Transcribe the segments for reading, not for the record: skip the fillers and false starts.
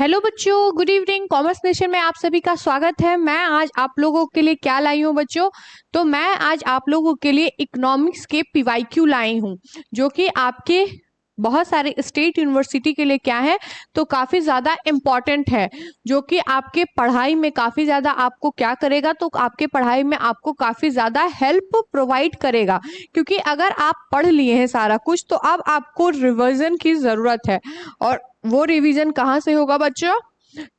Hello बच्चों, good evening. Commerce nation में आप सभी का स्वागत है। मैं आज आप लोगों के लिए क्या लाई हूँ बच्चों? तो मैं आज आप लोगों के लिए इकोनॉमिक्स के पीवाईक्यू लाई हूँ, जो कि आपके बहुत सारे स्टेट यूनिवर्सिटी के लिए क्या है तो काफी ज्यादा इम्पोर्टेंट है, जो कि आपके पढ़ाई में काफी ज्यादा आपको क्या करेगा, तो आपके पढ़ाई में आपको काफी ज्यादा हेल्प प्रोवाइड करेगा। क्योंकि अगर आप पढ़ लिए हैं सारा कुछ, तो अब आपको रिवीजन की जरूरत है। और वो रिवीजन कहाँ से होगा बच्चों?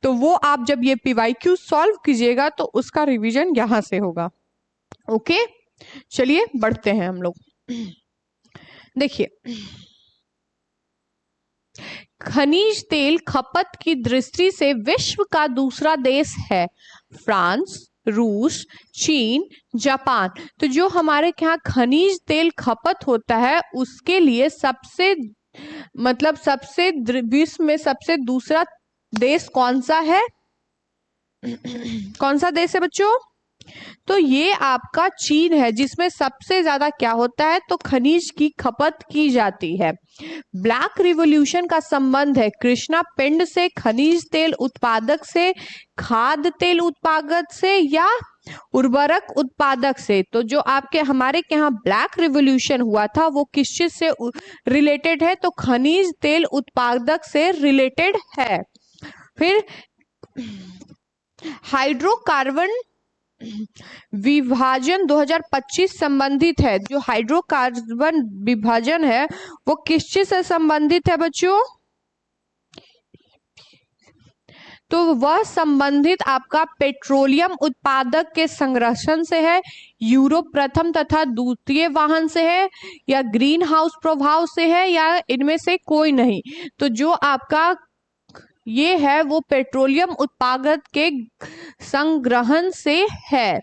तो वो आप जब ये पीवाईक्यू सॉल्व कीजिएगा तो उसका रिवीजन यहाँ से होगा। ओके, चलिए बढ़ते हैं हम लोग। देखिए, खनिज तेल खपत की दृष्टि से विश्व का दूसरा देश है फ्रांस, रूस, चीन, जापान। तो जो हमारे यहाँ खनिज तेल खपत होता है उसके लिए सबसे विश्व में सबसे दूसरा देश कौन सा है? कौन सा देश है बच्चों? तो ये आपका चीन है, जिसमें सबसे ज्यादा क्या होता है तो खनिज की खपत की जाती है। ब्लैक रिवॉल्यूशन का संबंध है कृष्णा पिंड से, खनिज तेल उत्पादक से, खाद्य तेल उत्पादक से, या उर्वरक उत्पादक से। तो जो आपके हमारे यहाँ ब्लैक रिवॉल्यूशन हुआ था वो किस चीज से रिलेटेड है? तो खनिज तेल उत्पादक से रिलेटेड है। फिर हाइड्रोकार्बन विभाजन 2025 संबंधित है। जो हाइड्रोकार्बन विभाजन है वो किस चीज से संबंधित है बच्चों? तो वह संबंधित आपका पेट्रोलियम उत्पादक के संरक्षण से है, यूरोप प्रथम तथा द्वितीय वाहन से है, या ग्रीन हाउस प्रभाव से है, या इनमें से कोई नहीं। तो जो आपका ये है वो पेट्रोलियम उत्पादक के संग्रहण से है।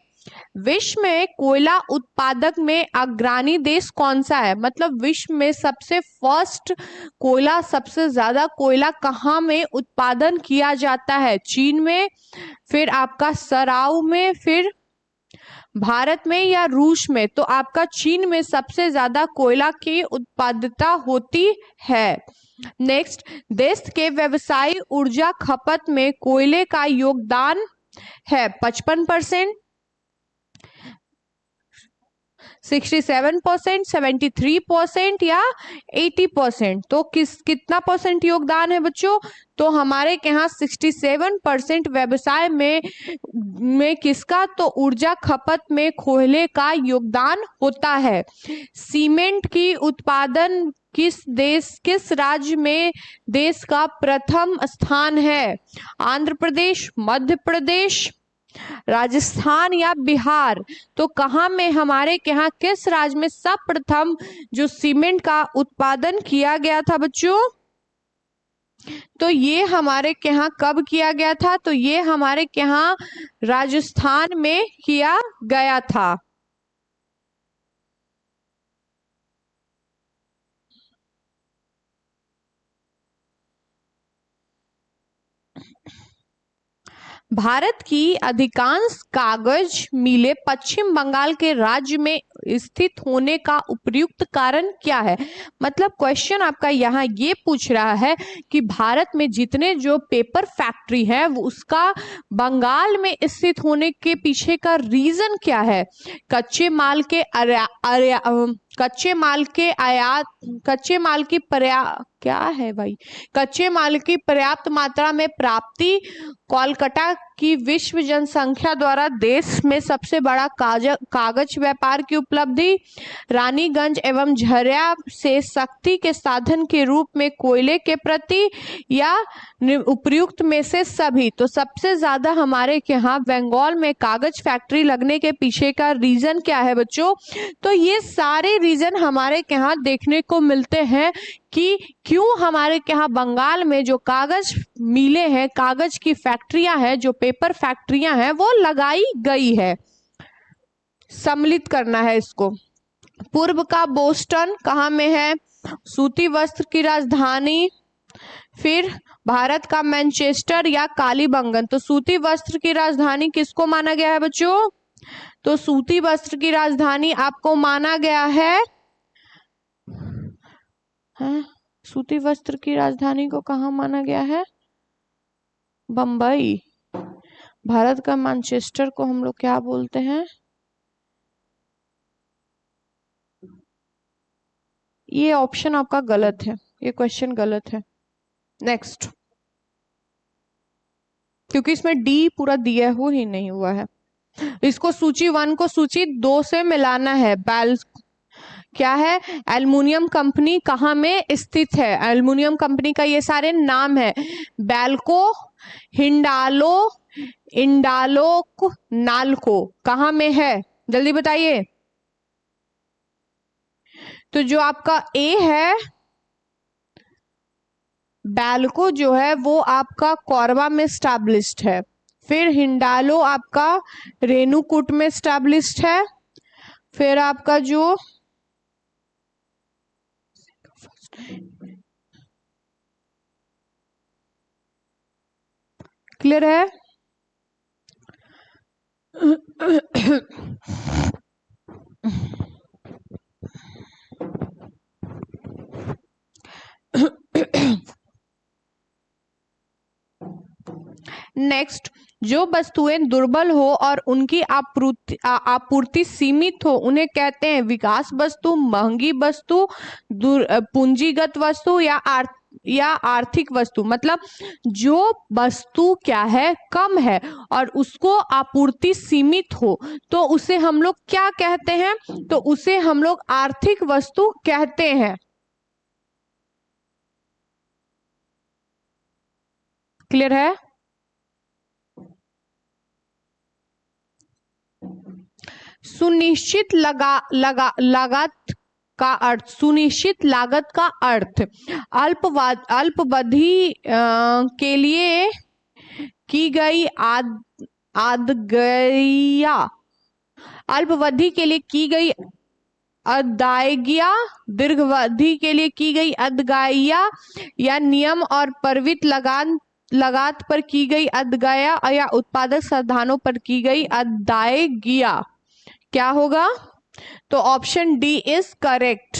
विश्व में कोयला उत्पादक में अग्रणी देश कौन सा है? मतलब विश्व में सबसे फर्स्ट कोयला, सबसे ज्यादा कोयला कहाँ में उत्पादन किया जाता है? चीन में, फिर आपका सराउ में, फिर भारत में, या रूस में? तो आपका चीन में सबसे ज्यादा कोयला की उत्पादकता होती है। नेक्स्ट, देश के व्यवसायी ऊर्जा खपत में कोयले का योगदान है 55%, 67%, 73% या 80%। तो कितना परसेंट योगदान है बच्चों? तो हमारे यहाँ 67% व्यवसाय में किसका? तो ऊर्जा खपत में कोयले का योगदान होता है। सीमेंट की उत्पादन किस राज्य में देश का प्रथम स्थान है? आंध्र प्रदेश, मध्य प्रदेश, राजस्थान या बिहार? तो कहाँ में हमारे यहाँ किस राज्य में सर्वप्रथम जो सीमेंट का उत्पादन किया गया था बच्चों? तो ये हमारे यहाँ कब किया गया था? तो ये हमारे यहाँ राजस्थान में किया गया था। भारत की अधिकांश कागज मिलें पश्चिम बंगाल के राज्य में स्थित होने का उपयुक्त कारण क्या है? मतलब क्वेश्चन आपका यहाँ ये पूछ रहा है कि भारत में जितने जो पेपर फैक्ट्री है वो उसका बंगाल में स्थित होने के पीछे का रीजन क्या है? कच्चे माल के कच्चे माल की पर्याप्त मात्रा में प्राप्ति, कोलकाता की विश्व जनसंख्या द्वारा देश में सबसे बड़ा कागज व्यापार की उपलब्धि, रानीगंज एवं झरिया से शक्ति के साधन के रूप में कोयले के प्रति, या उपयुक्त में से सभी। तो सबसे ज्यादा हमारे यहाँ बंगाल में कागज फैक्ट्री लगने के पीछे का रीजन क्या है बच्चों? तो ये सारे रीजन हमारे यहाँ देखने को मिलते हैं कि क्यों हमारे यहाँ बंगाल में जो कागज मिले हैं, कागज की फैक्ट्रियां हैं, जो पेपर फैक्ट्रियां हैं वो लगाई गई है। सम्मिलित करना है इसको। पूर्व का बोस्टन कहाँ में है? सूती वस्त्र की राजधानी। फिर भारत का मैनचेस्टर या कालीबंगन। तो सूती वस्त्र की राजधानी किसको माना गया है बच्चों? तो सूती वस्त्र की राजधानी आपको माना गया है, सूती वस्त्र की राजधानी को कहाँ माना गया है? बम्बई। भारत का मैनचेस्टर को हम लोग क्या बोलते हैं? ये ऑप्शन आपका गलत है, ये क्वेश्चन गलत है। नेक्स्ट, क्योंकि इसमें डी पूरा दिया हो ही नहीं हुआ है। इसको सूची 1 को सूची 2 से मिलाना है। बैल क्या है? एल्युमिनियम कंपनी कहाँ में स्थित है? एल्युमिनियम कंपनी का ये सारे नाम है। बैल्को, हिंडालो, इंडालो, नाल्को कहाँ में है? जल्दी बताइए। तो जो आपका ए है, बैल्को जो है वो आपका कोरबा में स्टैब्लिश्ड है। फिर हिंडालो आपका रेणुकूट में स्टैब्लिश्ड है। फिर आपका जो क्लियर है? नेक्स्ट, जो वस्तुएं दुर्बल हो और उनकी आपूर्ति सीमित हो उन्हें कहते हैं विकास वस्तु, महंगी वस्तु, पूंजीगत वस्तु या आर्थिक वस्तु। मतलब जो वस्तु क्या है, कम है और उसको आपूर्ति सीमित हो तो उसे हम लोग क्या कहते हैं? तो उसे हम लोग आर्थिक वस्तु कहते हैं। क्लियर है? सुनिश्चित लागत का अर्थ, सुनिश्चित लागत का अर्थ अल्पावधि के लिए की गई अदायगियां, अल्पावधि के लिए की गई अदायगियां, दीर्घावधि के लिए की गई अदायगियां या नियम और परिमित लागत पर की गई अदायगियां या उत्पादक साधनों पर की गई अदायगियां। क्या होगा? तो option D is correct.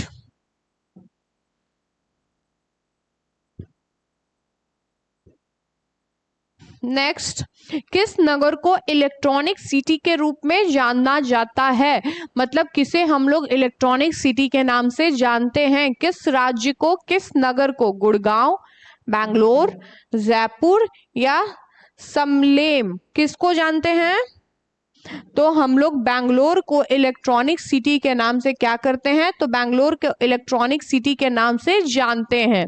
Next, किस नगर को इलेक्ट्रॉनिक सिटी के रूप में जाना जाता है? मतलब किसे हम लोग इलेक्ट्रॉनिक सिटी के नाम से जानते हैं? किस राज्य को, किस नगर को? गुड़गांव, बैंगलोर, जयपुर या समलेम? किसको जानते हैं? तो हम लोग बैंगलोर को इलेक्ट्रॉनिक सिटी के नाम से क्या करते हैं? तो बैंगलोर को इलेक्ट्रॉनिक सिटी के नाम से जानते हैं।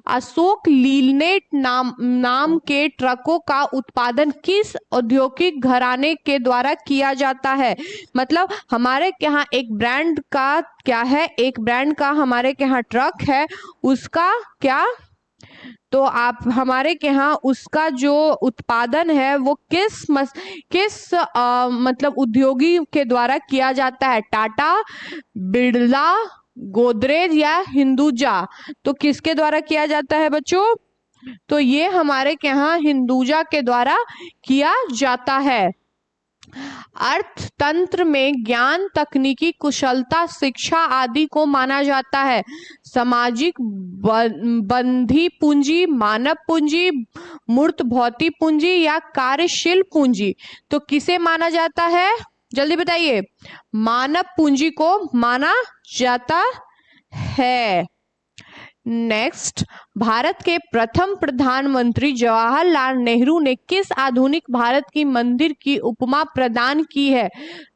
अशोक लीलनेट नाम के ट्रकों का उत्पादन किस औद्योगिक घराने के द्वारा किया जाता है? मतलब हमारे यहाँ एक ब्रांड का क्या है, एक ब्रांड का हमारे यहाँ ट्रक है, उसका क्या, तो आप हमारे यहाँ उसका जो उत्पादन है वो किस मतलब उद्योगी के द्वारा किया जाता है? टाटा, बिरला, गोदरेज या हिंदुजा? तो किसके द्वारा किया जाता है बच्चों? तो ये हमारे यहाँ हिंदुजा के द्वारा किया जाता है। अर्थतंत्र में ज्ञान, तकनीकी कुशलता, शिक्षा आदि को माना जाता है सामाजिक बंधी पूंजी, मानव पूंजी, मूर्त भौतिक पूंजी या कार्यशील पूंजी? तो किसे माना जाता है? जल्दी बताइए। मानव पूंजी को माना जाता है। नेक्स्ट, भारत के प्रथम प्रधानमंत्री जवाहरलाल नेहरू ने किस आधुनिक भारत की मंदिर की उपमा प्रदान की है?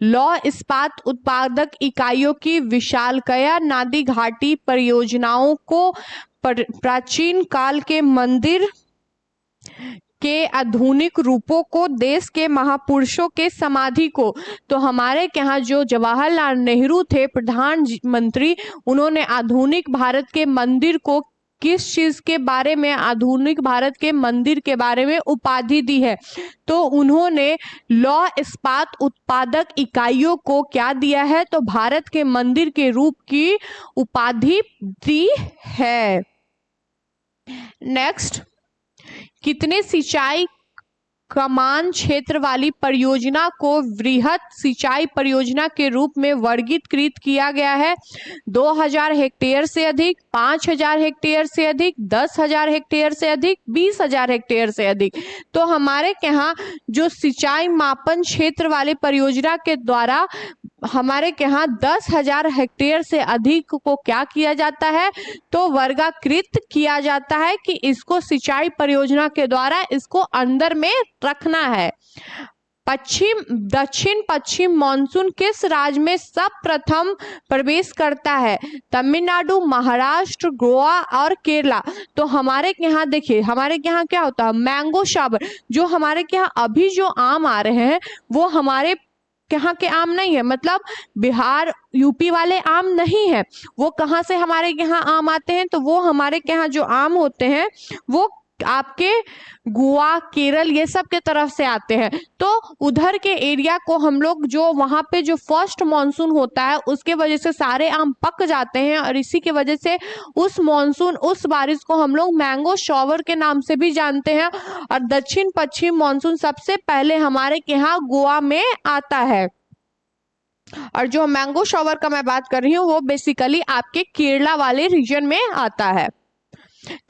लौह इस्पात उत्पादक इकाइयों की विशालकाय नदी घाटी परियोजनाओं को, प्राचीन काल के मंदिर के आधुनिक रूपों को, देश के महापुरुषों के समाधि को? तो हमारे यहाँ जो जवाहरलाल नेहरू थे प्रधानमंत्री, उन्होंने आधुनिक भारत के मंदिर को किस चीज के बारे में, आधुनिक भारत के मंदिर के बारे में उपाधि दी है? तो उन्होंने लौह इस्पात उत्पादक इकाइयों को क्या दिया है? तो भारत के मंदिर के रूप की उपाधि दी है। नेक्स्ट, कितने सिंचाई कमान क्षेत्र वाली परियोजना को वृहद सिंचाई परियोजना के रूप में वर्गीकृत किया गया है। 2000 हेक्टेयर से अधिक, 5000 हेक्टेयर से अधिक, 10,000 हेक्टेयर से अधिक, 20,000 हेक्टेयर से अधिक। तो हमारे यहाँ जो सिंचाई मापन क्षेत्र वाले परियोजना के द्वारा हमारे यहाँ 10,000 हेक्टेयर से अधिक को क्या किया जाता है, तो वर्गीकृत किया जाता है कि इसको सिंचाई परियोजना के द्वारा इसको अंदर में रखना है। दक्षिण पश्चिम मानसून किस राज्य में सब प्रथम प्रवेश करता है? तमिलनाडु, महाराष्ट्र, गोवा और केरला। तो हमारे यहाँ देखिए, हमारे यहाँ क्या होता है, मैंगो शावर, जो हमारे यहाँ अभी जो आम आ रहे हैं वो हमारे यहाँ के आम नहीं है, मतलब बिहार यूपी वाले आम नहीं है। वो कहाँ से हमारे यहाँ आम आते हैं, तो वो हमारे यहाँ जो आम होते हैं वो आपके गोवा, केरल ये सब के तरफ से आते हैं। तो उधर के एरिया को हम लोग जो वहाँ पे जो फर्स्ट मॉनसून होता है उसके वजह से सारे आम पक जाते हैं और इसी की वजह से उस मॉनसून, उस बारिश को हम लोग मैंगो शॉवर के नाम से भी जानते हैं। और दक्षिण पश्चिम मॉनसून सबसे पहले हमारे यहाँ गोवा में आता है। और जो मैंगो शॉवर का मैं बात कर रही हूँ वो बेसिकली आपके केरला वाले रीजन में आता है।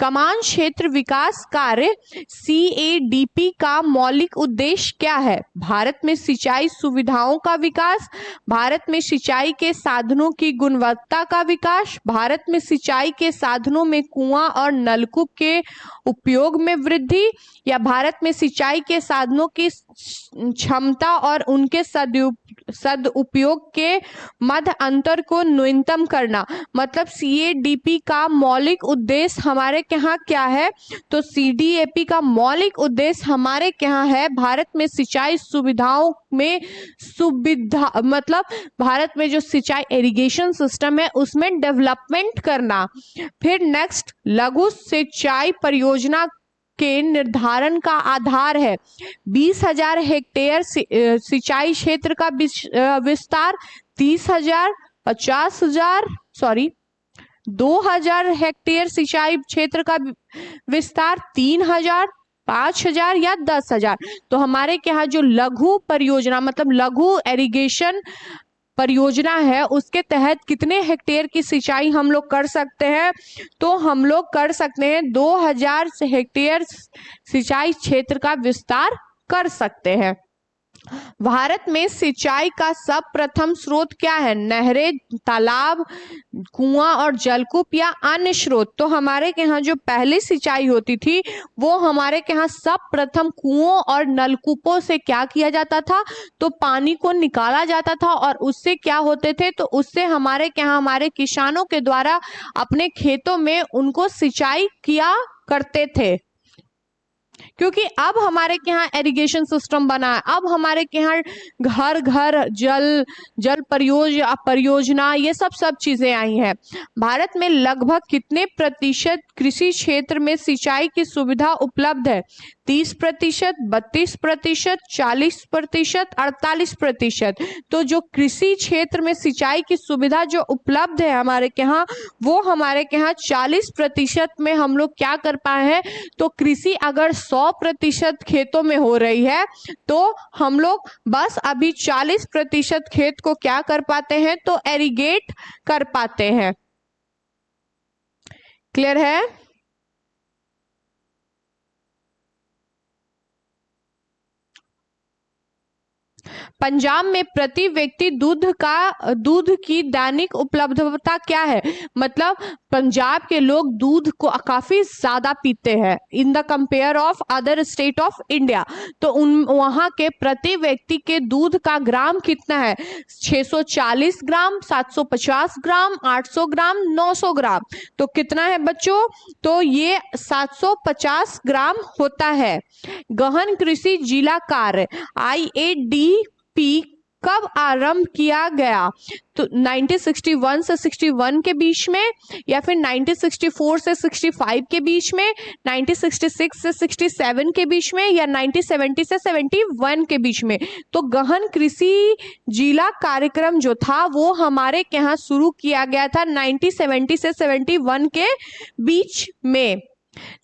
कमान क्षेत्र विकास कार्य CADP का मौलिक उद्देश्य क्या है? भारत में सिंचाई सुविधाओं का विकास, भारत में सिंचाई के साधनों की गुणवत्ता का विकास, भारत में सिंचाई के साधनों में कुआं और नलकूप के उपयोग में वृद्धि, या भारत में सिंचाई के साधनों की क्षमता और उनके सदुपयोग के मध्य अंतर को न्यूनतम करना। मतलब CADP का मौलिक उद्देश्य हमारे यहाँ क्या है, तो CDAP का मौलिक उद्देश्य हमारे यहाँ है भारत में सिंचाई सुविधाओं में सुविधा, मतलब भारत में जो सिंचाई इरिगेशन सिस्टम है उसमें डेवलपमेंट करना। फिर नेक्स्ट, लघु सिंचाई परियोजना के निर्धारण का आधार है 20,000 हेक्टेयर सिंचाई क्षेत्र का विस्तार, 30,000, 50,000, 2,000 हेक्टेयर सिंचाई क्षेत्र का विस्तार, 3,000, 5,000 या 10,000। तो हमारे यहाँ जो लघु परियोजना मतलब लघु इरिगेशन परियोजना है उसके तहत कितने हेक्टेयर की सिंचाई हम लोग कर सकते हैं, तो हम लोग कर सकते हैं 2,000 हेक्टेयर सिंचाई क्षेत्र का विस्तार कर सकते हैं। भारत में सिंचाई का सब प्रथम स्रोत क्या है? नहरें, तालाब, कुआं और जलकूप या अन्य स्रोत। तो हमारे यहाँ जो पहले सिंचाई होती थी वो हमारे यहाँ सब प्रथम कुओं और नलकूपों से क्या किया जाता था, तो पानी को निकाला जाता था और उससे क्या होते थे, तो उससे हमारे यहाँ हमारे किसानों के द्वारा अपने खेतों में उनको सिंचाई किया करते थे। क्योंकि अब हमारे यहाँ इरिगेशन सिस्टम बना है, अब हमारे यहाँ घर घर जल परियोजना ये सब चीजें आई हैं। भारत में लगभग कितने प्रतिशत कृषि क्षेत्र में सिंचाई की सुविधा उपलब्ध है? 30%, 32%, 40%, 48%। तो जो कृषि क्षेत्र में सिंचाई की सुविधा जो उपलब्ध है हमारे यहाँ, वो हमारे यहाँ 40% में हम लोग क्या कर पाए हैं, तो कृषि अगर 100% खेतों में हो रही है तो हम लोग बस अभी 40% खेत को क्या कर पाते हैं, तो एरिगेट कर पाते हैं। क्लियर है? पंजाब में प्रति व्यक्ति दूध की दैनिक उपलब्धता क्या है? मतलब पंजाब के लोग दूध को काफी ज्यादा पीते हैं in the compare of other state of India. तो वहां के प्रति व्यक्ति के दूध का ग्राम कितना है? 640 ग्राम, 750 ग्राम, 800 ग्राम, 900 ग्राम। तो कितना है बच्चों? तो ये 750 ग्राम होता है। गहन कृषि जिला कार्य IADP कब आरंभ किया गया? तो 1961 से 61 के बीच में, या फिर 1964 से 65 के बीच में, 1966 से 67 के बीच में, या 1970 से 71 के बीच में। तो गहन कृषि जिला कार्यक्रम जो था वो हमारे यहाँ शुरू किया गया था 1970 से 71 के बीच में।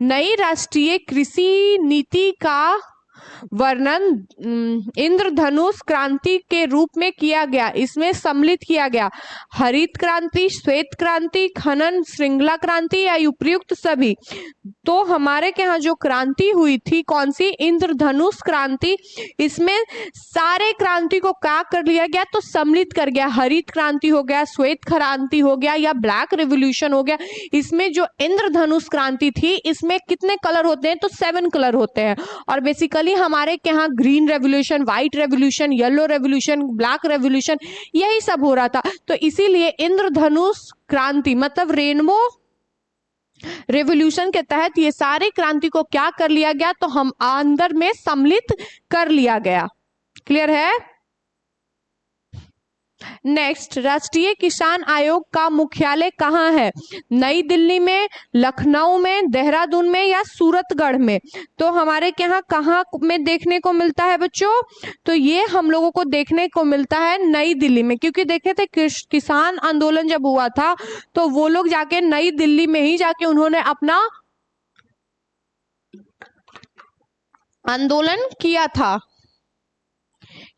नई राष्ट्रीय कृषि नीति का वर्णन इंद्रधनुष क्रांति के रूप में किया गया। इसमें सम्मिलित किया गया हरित क्रांति, श्वेत क्रांति, खनन श्रृंखला क्रांति या उपयुक्त सभी। तो हमारे के यहाँ जो क्रांति हुई थी कौन सी? इंद्रधनुष क्रांति। इसमें सारे क्रांति को क्या कर लिया गया? तो सम्मिलित कर गया। हरित क्रांति हो गया, श्वेत क्रांति हो गया या ब्लैक रिवॉल्यूशन हो गया। इसमें जो इंद्रधनुष क्रांति थी इसमें कितने कलर होते हैं? तो 7 कलर होते हैं। और बेसिकली हमारे के यहाँ green revolution, white revolution, yellow revolution, black revolution यही सब हो रहा था। तो इसीलिए इंद्रधनुष क्रांति मतलब रेनबो रेवोल्यूशन के तहत ये सारे क्रांति को क्या कर लिया गया? तो हम अंदर में सम्मिलित कर लिया गया। क्लियर है? नेक्स्ट, राष्ट्रीय किसान आयोग का मुख्यालय कहाँ है? नई दिल्ली में, लखनऊ में, देहरादून में या सूरतगढ़ में? तो हमारे यहाँ कहाँ में देखने को मिलता है बच्चों? तो ये हम लोगों को देखने को मिलता है नई दिल्ली में, क्योंकि देखे थे किसान आंदोलन जब हुआ था तो वो लोग जाके नई दिल्ली में ही जाके उन्होंने अपना आंदोलन किया था।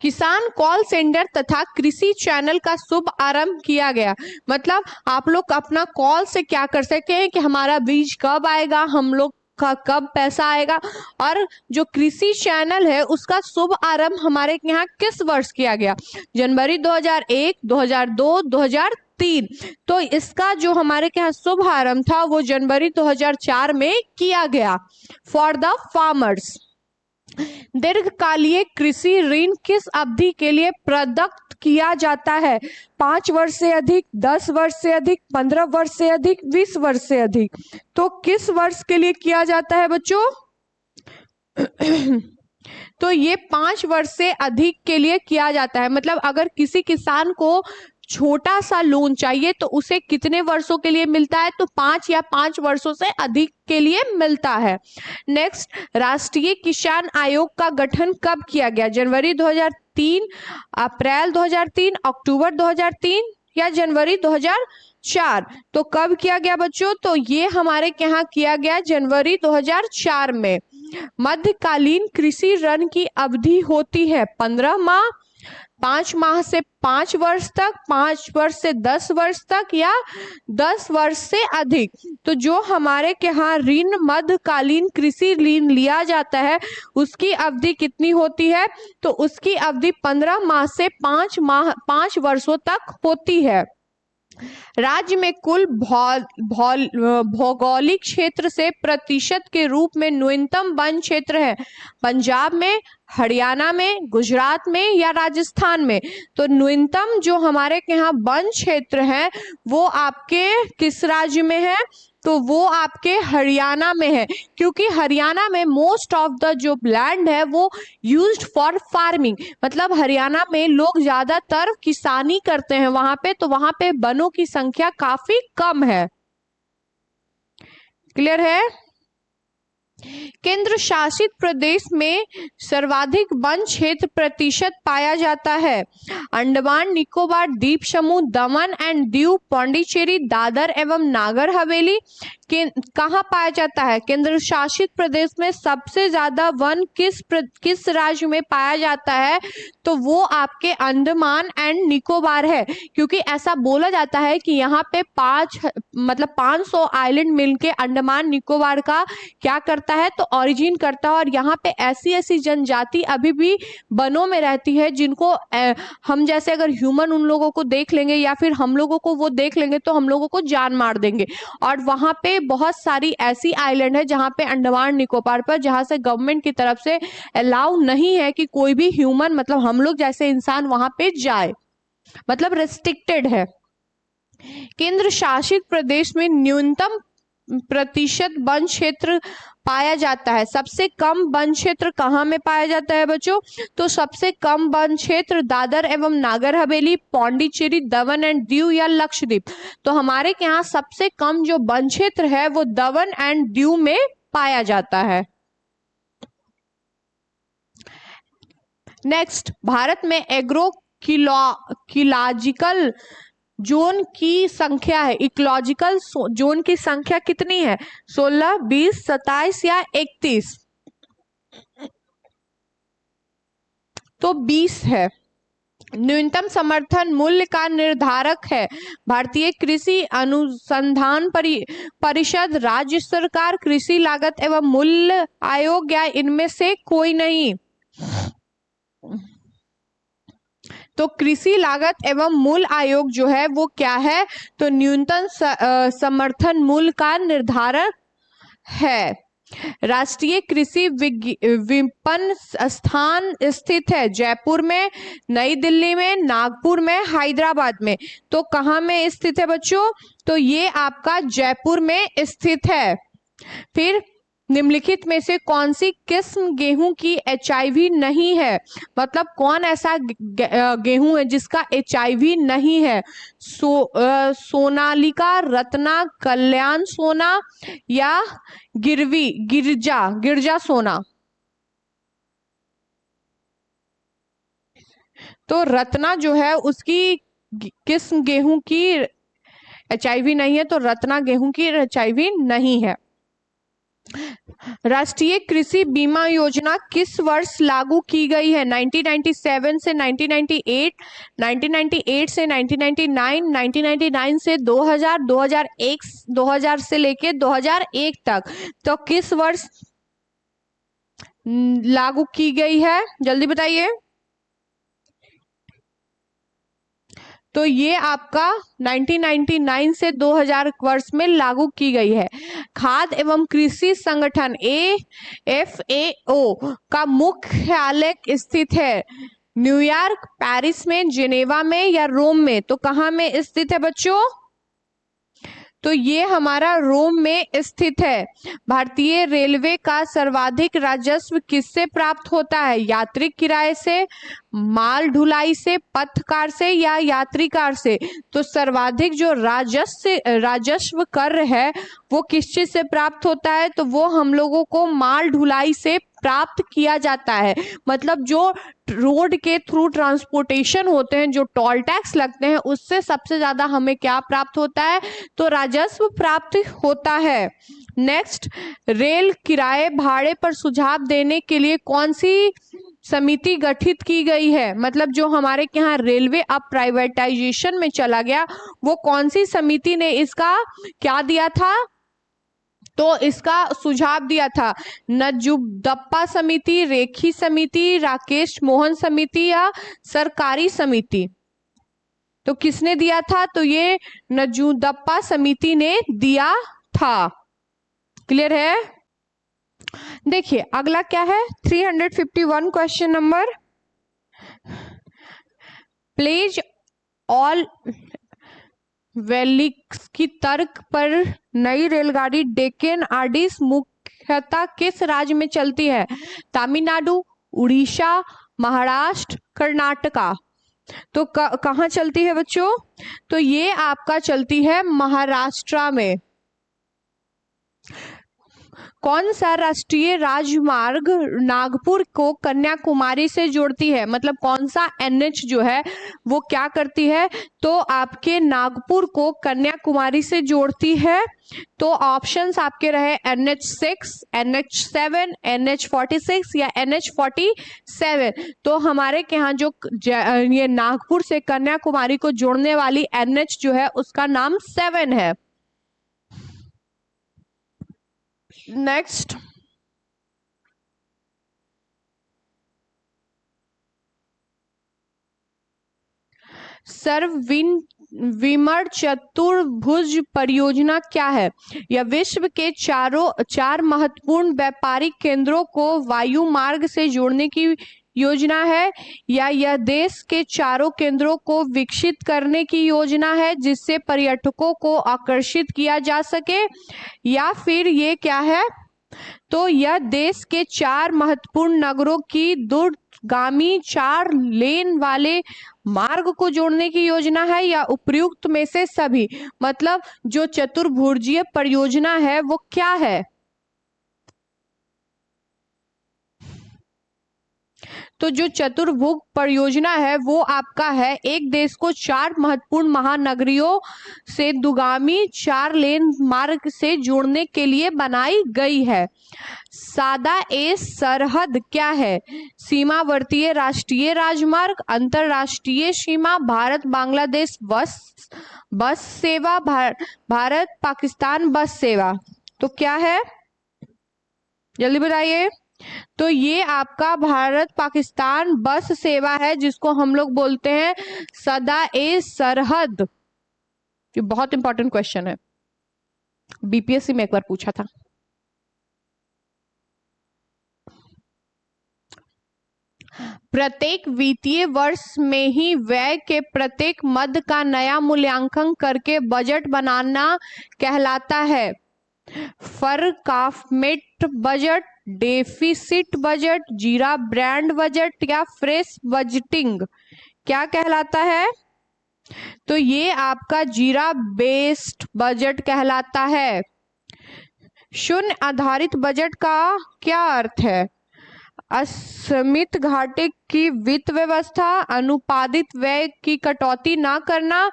किसान कॉल सेंटर तथा कृषि चैनल का शुभ आरंभ किया गया। मतलब आप लोग अपना कॉल से क्या कर सकते हैं कि हमारा बीज कब आएगा, हम लोग का कब पैसा आएगा। और जो कृषि चैनल है उसका शुभ आरंभ हमारे यहाँ किस वर्ष किया गया? जनवरी 2001, 2002, 2003। तो इसका जो हमारे यहाँ शुभ आरंभ था वो जनवरी 2004 में किया गया फॉर द फार्मर्स। दीर्घकालीन कृषि ऋण किस अवधि के लिए प्रदत्त किया जाता है? 5 वर्ष से अधिक, 10 वर्ष से अधिक, 15 वर्ष से अधिक, 20 वर्ष से अधिक। तो किस वर्ष के लिए किया जाता है बच्चों? तो ये 5 वर्ष से अधिक के लिए किया जाता है। मतलब अगर किसी किसान को छोटा सा लोन चाहिए तो उसे कितने वर्षों के लिए मिलता है? तो 5 या 5 वर्षों से अधिक के लिए मिलता है। नेक्स्ट, राष्ट्रीय किसान आयोग का गठन कब किया गया? जनवरी 2003, अप्रैल 2003, अक्टूबर 2003 या जनवरी 2004? तो कब किया गया बच्चों? तो ये हमारे यहाँ किया गया जनवरी 2004 में। मध्यकालीन कृषि ऋण की अवधि होती है 15 माह, 5 माह से 5 वर्ष तक, 5 वर्ष से 10 वर्ष तक या 10 वर्ष से अधिक। तो जो हमारे के यहाँ ऋण मध्यकालीन कृषि ऋण लिया जाता है उसकी अवधि कितनी होती है? तो उसकी अवधि 15 माह से 5 वर्षों तक होती है। राज्य में कुल भौगोलिक क्षेत्र से प्रतिशत के रूप में न्यूनतम वन क्षेत्र है पंजाब में, हरियाणा में, गुजरात में या राजस्थान में? तो न्यूनतम जो हमारे यहाँ वन क्षेत्र है वो आपके किस राज्य में है? तो वो आपके हरियाणा में है, क्योंकि हरियाणा में मोस्ट ऑफ द जो लैंड है वो यूज्ड फॉर फार्मिंग। मतलब हरियाणा में लोग ज्यादातर किसानी करते हैं वहां पे, तो वहां पे वनों की संख्या काफी कम है। क्लियर है? केंद्र शासित प्रदेश में सर्वाधिक वन क्षेत्र प्रतिशत पाया जाता है अंडमान निकोबार द्वीप समूह, दमन एंड दीव, पौंडीचेरी, दादर एवं नागर हवेली। कहाँ पाया जाता है? केंद्र शासित प्रदेश में सबसे ज्यादा वन किस राज्य में पाया जाता है? तो वो आपके अंडमान एंड निकोबार है, क्योंकि ऐसा बोला जाता है कि यहाँ पे 500 आइलैंड मिलके अंडमान निकोबार का क्या करता है? तो ओरिजिन करता है। और यहाँ पे ऐसी जनजाति अभी भी वनों में रहती है जिनको हम जैसे अगर ह्यूमन उन लोगों को देख लेंगे या फिर हम लोगों को वो देख लेंगे तो हम लोगों को जान मार देंगे। और वहां पे बहुत सारी ऐसी आइलैंड है जहां पे अंडमान निकोबार पर जहां से गवर्नमेंट की तरफ से अलाउ नहीं है कि कोई भी ह्यूमन मतलब हम लोग जैसे इंसान वहां पे जाए, मतलब रेस्ट्रिक्टेड है। केंद्र शासित प्रदेश में न्यूनतम प्रतिशत वन क्षेत्र पाया जाता है। सबसे कम वन क्षेत्र कहाँ में पाया जाता है बच्चों? तो सबसे कम वन क्षेत्र दादर एवं नागर हवेली, पौंडीचेरी, दमन एंड दीव या लक्षद्वीप। तो हमारे यहाँ सबसे कम जो वन क्षेत्र है वो दमन एंड दीव में पाया जाता है। नेक्स्ट, भारत में एग्रोइकोलॉजिकल जोन की संख्या है, इकोलॉजिकल जोन की संख्या कितनी है? 16, 20, 27 या 31? तो 20 है। न्यूनतम समर्थन मूल्य का निर्धारक है भारतीय कृषि अनुसंधान परिषद, राज्य सरकार, कृषि लागत एवं मूल्य आयोग या इनमें से कोई नहीं। तो कृषि लागत एवं मूल्य आयोग जो है वो क्या है, तो न्यूनतम समर्थन मूल्य का निर्धारक है। राष्ट्रीय कृषि विपणन स्थान स्थित है जयपुर में, नई दिल्ली में, नागपुर में, हैदराबाद में। तो कहाँ में स्थित है बच्चों, तो ये आपका जयपुर में स्थित है। फिर निम्नलिखित में से कौन सी किस्म गेहूं की HIV नहीं है, मतलब कौन ऐसा गेहूं है जिसका HIV नहीं है। सोनालिका, रत्ना, कल्याण सोना या गिरजा सोना। तो रत्ना जो है उसकी किस्म गेहूं की HIV नहीं है, तो रत्ना गेहूं की HIV नहीं है। राष्ट्रीय कृषि बीमा योजना किस वर्ष लागू की गई है, 1997 से 1998, 1998 से 1999, 1999 से 2000, 2001, 2000 से लेके 2001 तक। तो किस वर्ष लागू की गई है, जल्दी बताइए। तो ये आपका 1999 से 2000 वर्ष में लागू की गई है। खाद्य एवं कृषि संगठन FAO का मुख्यालय स्थित है न्यूयॉर्क, पेरिस में, जिनेवा में या रोम में। तो कहाँ में स्थित है बच्चों, तो ये हमारा रोम में स्थित है। भारतीय रेलवे का सर्वाधिक राजस्व किससे प्राप्त होता है, यात्री किराए से, माल ढुलाई से, पथकार से या यात्री कार से। तो सर्वाधिक जो राजस्व कर है वो किस चीज से प्राप्त होता है, तो वो हम लोगों को माल ढुलाई से प्राप्त किया जाता है। मतलब जो रोड के थ्रू ट्रांसपोर्टेशन होते हैं, जो टोल टैक्स लगते हैं, उससे सबसे ज्यादा हमें क्या प्राप्त होता है, तो राजस्व प्राप्त होता है। नेक्स्ट, रेल किराए भाड़े पर सुझाव देने के लिए कौन सी समिति गठित की गई है, मतलब जो हमारे यहाँ रेलवे अब प्राइवेटाइजेशन में चला गया, वो कौन सी समिति ने इसका क्या दिया था, तो इसका सुझाव दिया था। नजुदप्पा समिति, रेखी समिति, राकेश मोहन समिति या सरकारी समिति। तो किसने दिया था, तो ये नजुदप्पा समिति ने दिया था। क्लियर है। देखिए अगला क्या है, 351 क्वेश्चन नंबर, प्लेज ऑल वेलिक्स की तर्क पर नई रेलगाड़ी डेक्कन आर्डिस मुख्यतः किस राज्य में चलती है, तमिलनाडु, उड़ीसा, महाराष्ट्र, कर्नाटका। तो कहाँ चलती है बच्चों, तो ये आपका चलती है महाराष्ट्र में। कौन सा राष्ट्रीय राजमार्ग नागपुर को कन्याकुमारी से जोड़ती है, मतलब कौन सा NH जो है वो क्या करती है, तो आपके नागपुर को कन्याकुमारी से जोड़ती है। तो ऑप्शंस आपके रहे NH6, NH7, NH46 या NH47। तो हमारे यहाँ जो ये नागपुर से कन्याकुमारी को जोड़ने वाली NH जो है उसका नाम 7 है। नेक्स्ट, सर्वविमर चतुर्भुज परियोजना क्या है, यह विश्व के चार महत्वपूर्ण व्यापारिक केंद्रों को वायु मार्ग से जोड़ने की योजना है, या यह देश के चारों केंद्रों को विकसित करने की योजना है जिससे पर्यटकों को आकर्षित किया जा सके, या फिर ये क्या है, तो यह देश के 4 महत्वपूर्ण नगरों की दूरगामी 4 लेन वाले मार्ग को जोड़ने की योजना है, या उपयुक्त में से सभी। मतलब जो चतुर्भुजीय परियोजना है वो क्या है, तो जो चतुर्भुज परियोजना है वो आपका है एक देश को 4 महत्वपूर्ण महानगरियों से दुगामी 4 लेन मार्ग से जोड़ने के लिए बनाई गई है। सादा ए सरहद क्या है? सीमावर्तीय राष्ट्रीय राजमार्ग, अंतरराष्ट्रीय सीमा, भारत बांग्लादेश बस सेवा, भारत पाकिस्तान बस सेवा। तो क्या है, जल्दी बताइए। तो ये आपका भारत पाकिस्तान बस सेवा है, जिसको हम लोग बोलते हैं सदा ए सरहद। ये बहुत इंपॉर्टेंट क्वेश्चन है, बीपीएससी में एक बार पूछा था। प्रत्येक वित्तीय वर्ष में ही व्यय के प्रत्येक मद का नया मूल्यांकन करके बजट बनाना कहलाता है। फॉरकास्टेड बजट, डेफिसिट बजट, जीरा ब्रांड बजट या फ्रेश बजटिंग क्या कहलाता है? तो ये आपका जीरा बेस्ड बजट कहलाता है। शून्य आधारित बजट का क्या अर्थ है? असीमित घाटे की वित्त व्यवस्था, अनुपादित व्यय की कटौती ना करना,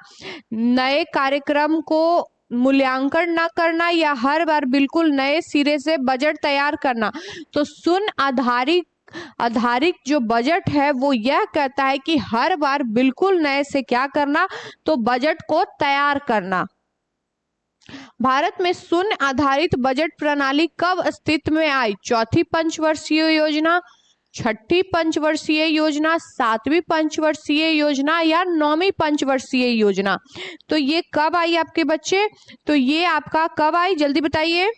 नए कार्यक्रम को मूल्यांकन ना करना या हर बार बिल्कुल नए सिरे से बजट तैयार करना। तो शून्य आधारित जो बजट है वो यह कहता है कि हर बार बिल्कुल नए से क्या करना, तो बजट को तैयार करना। भारत में शून्य आधारित बजट प्रणाली कब अस्तित्व में आई? चौथी पंचवर्षीय योजना, छठी पंचवर्षीय योजना, सातवीं पंचवर्षीय योजना या नौवीं पंचवर्षीय योजना। तो ये कब आई आपके बच्चे? तो ये आपका कब आई, जल्दी बताइए।